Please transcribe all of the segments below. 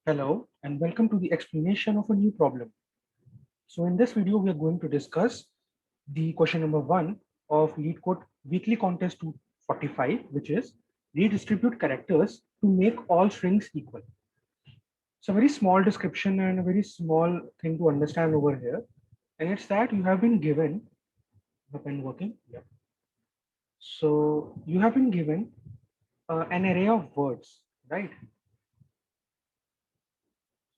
Hello and welcome to the explanation of a new problem. So in this video, we are going to discuss the question number 1 of LeetCode weekly contest 245, which is redistribute characters to make all strings equal. So a very small description and a very small thing to understand over here. And it's that you have been given the pen working. Yeah. So you have been given an array of words, right?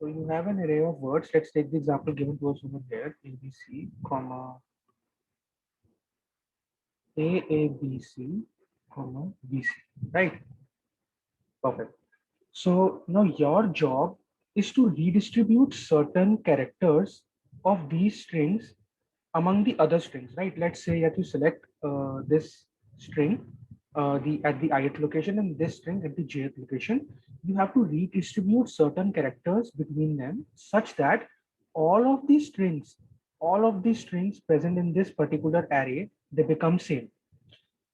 So you have an array of words. Let's take the example given to us over here, ABC, comma, ABC, comma, BC, right? Perfect. So now your job is to redistribute certain characters of these strings among the other strings, right? Let's say that you select this string the at the ith location and this string at the jth location. You have to redistribute certain characters between them such that all of these strings, all of these strings present in this particular array, they become same.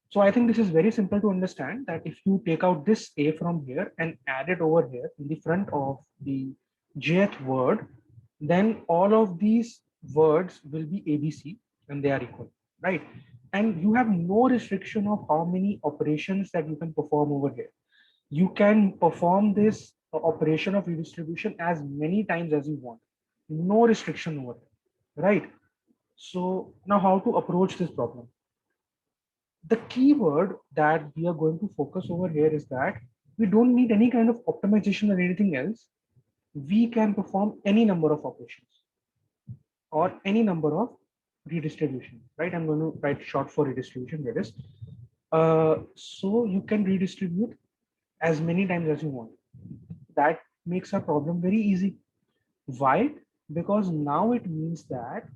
So I think this is very simple to understand that if you take out this A from here and add it over here in the front of the jth word, then all of these words will be ABC and they are equal, right? And you have no restriction of how many operations that you can perform over here. You can perform this operation of redistribution as many times as you want. No restriction over here, right? So now how to approach this problem? The keyword that we are going to focus over here is that we don't need any kind of optimization or anything else. We can perform any number of operations or any number of redistribution, right? I'm going to write short for redistribution, that is. So you can redistribute as many times as you want. That makes our problem very easy. Why? Because now it means that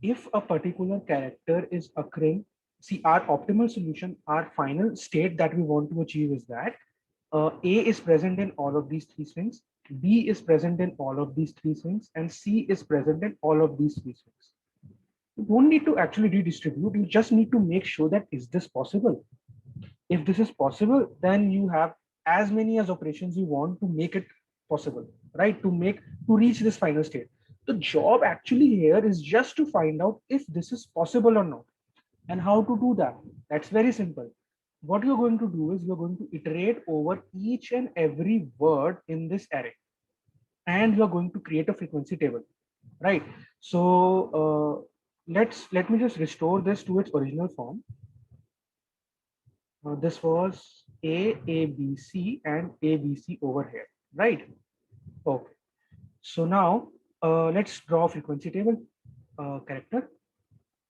if a particular character is occurring, see our optimal solution, our final state that we want to achieve is that A is present in all of these three strings, B is present in all of these three strings, and C is present in all of these three strings. You don't need to actually redistribute, you just need to make sure that is this possible? If this is possible, then you have as many as operations you want to make it possible, right? To reach this final state. The job actually here is just to find out if this is possible or not. And how to do that? That's very simple. What you're going to do is you're going to iterate over each and every word in this array, and you're going to create a frequency table, right? So let me just restore this to its original form. This was ABC and ABC over here, right? Okay. So now let's draw a frequency table, character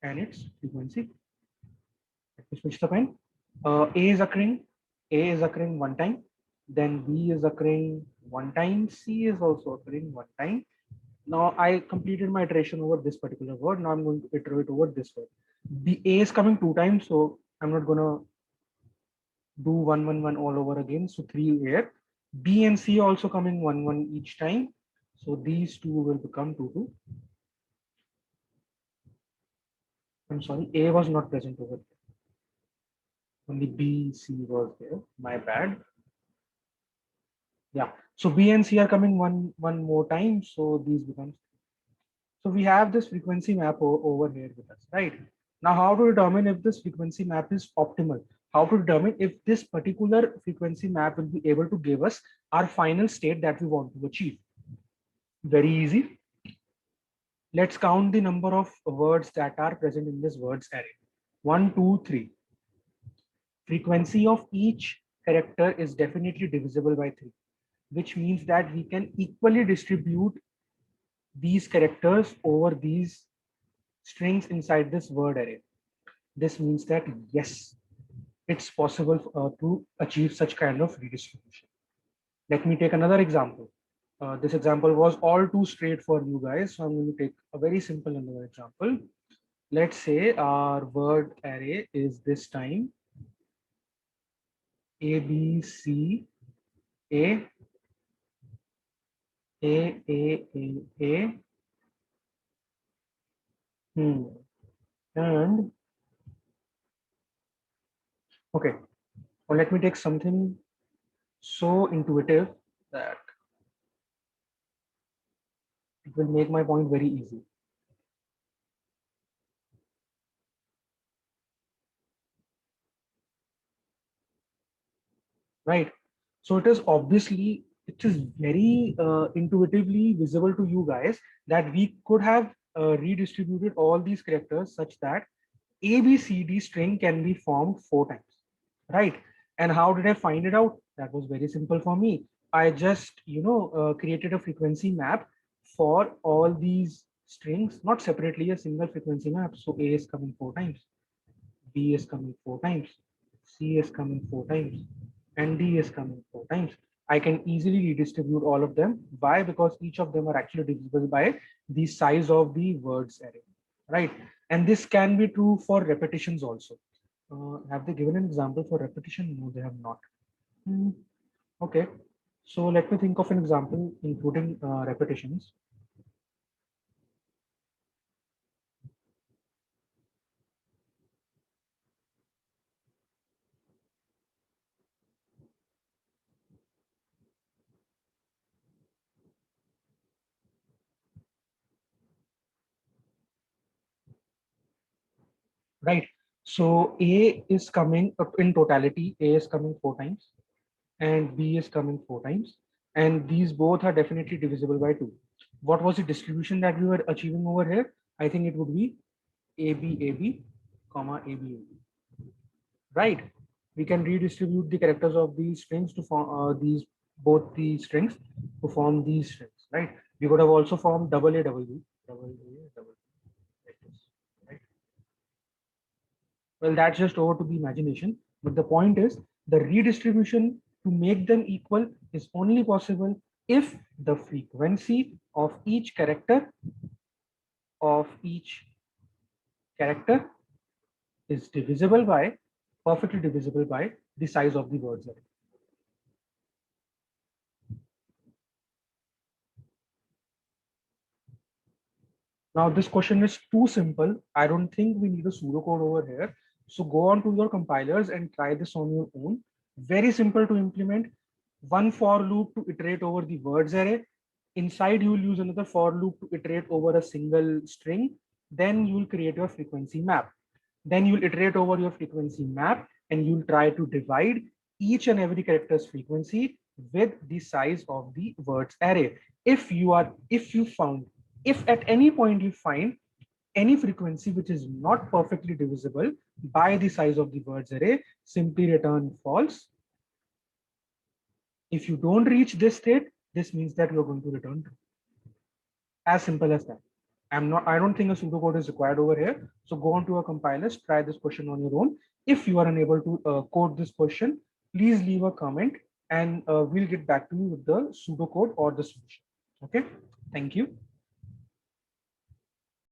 and its frequency. Let me switch the pen. A is occurring. A is occurring one time. Then B is occurring one time. C is also occurring one time. Now I completed my iteration over this particular word. Now I'm going to iterate over this word. The A is coming two times, so I'm not gonna do 1 1 1 all over again. So three here. B and C also coming 1 1 each time. So these two will become 2 2. I'm sorry, A was not present over here. Only B, C was there. My bad. Yeah. So B and C are coming one more time. So these becomes. So we have this frequency map over here with us, right? Now, how to determine if this frequency map is optimal? How to determine if this particular frequency map will be able to give us our final state that we want to achieve? Very easy. Let's count the number of words that are present in this words array. 1, 2, 3. Frequency of each character is definitely divisible by 3, which means that we can equally distribute these characters over these strings inside this word array. This means that yes, it's possible to achieve such kind of redistribution. Let me take another example. This example was all too straight for you guys, so I'm going to take a very simple another example. Let's say our word array is this time A, B, C, A, A, A, A, A, and okay, well, let me take something so intuitive that It will make my point very easy. Right. So it is very intuitively visible to you guys that we could have redistributed all these characters such that ABCD string can be formed 4 times, right? And how did I find it out? That was very simple for me. I just, created a frequency map for all these strings, not separately, a single frequency map. So A is coming 4 times, B is coming 4 times, C is coming 4 times, and D is coming 4 times. I can easily redistribute all of them. Why? Because each of them are actually divisible by the size of the words array, right? And this can be true for repetitions also. Have they given an example for repetition? No, they have not. Hmm, okay. So let me think of an example including repetitions. Right. So A is coming up in totality. A is coming 4 times and B is coming 4 times. And these both are definitely divisible by 2. What was the distribution that we were achieving over here? I think it would be AB, AB, comma, AB, AB. Right. We can redistribute the characters of these strings to form both the strings to form these strings. Right. We could have also formed double A, double B, double A, double B, like this. Right. Well, that's just over to the imagination. But the point is, the redistribution to make them equal is only possible if the frequency of each character is divisible by, perfectly divisible by the size of the words array. Now, this question is too simple. I don't think we need a pseudocode over here. So go on to your compilers and try this on your own. Very simple to implement. One for loop to iterate over the words array. Inside, you will use another for loop to iterate over a single string. Then you will create your frequency map. Then you will iterate over your frequency map and you'll try to divide each and every character's frequency with the size of the words array. If at any point you find any frequency which is not perfectly divisible by the size of the words array, simply return false. If you don't reach this state, this means that you're going to return true. As simple as that. I don't think a pseudocode is required over here. So go on to a compilers, try this question on your own. If you are unable to code this question, please leave a comment and we'll get back to you with the pseudocode or the solution. Okay, thank you.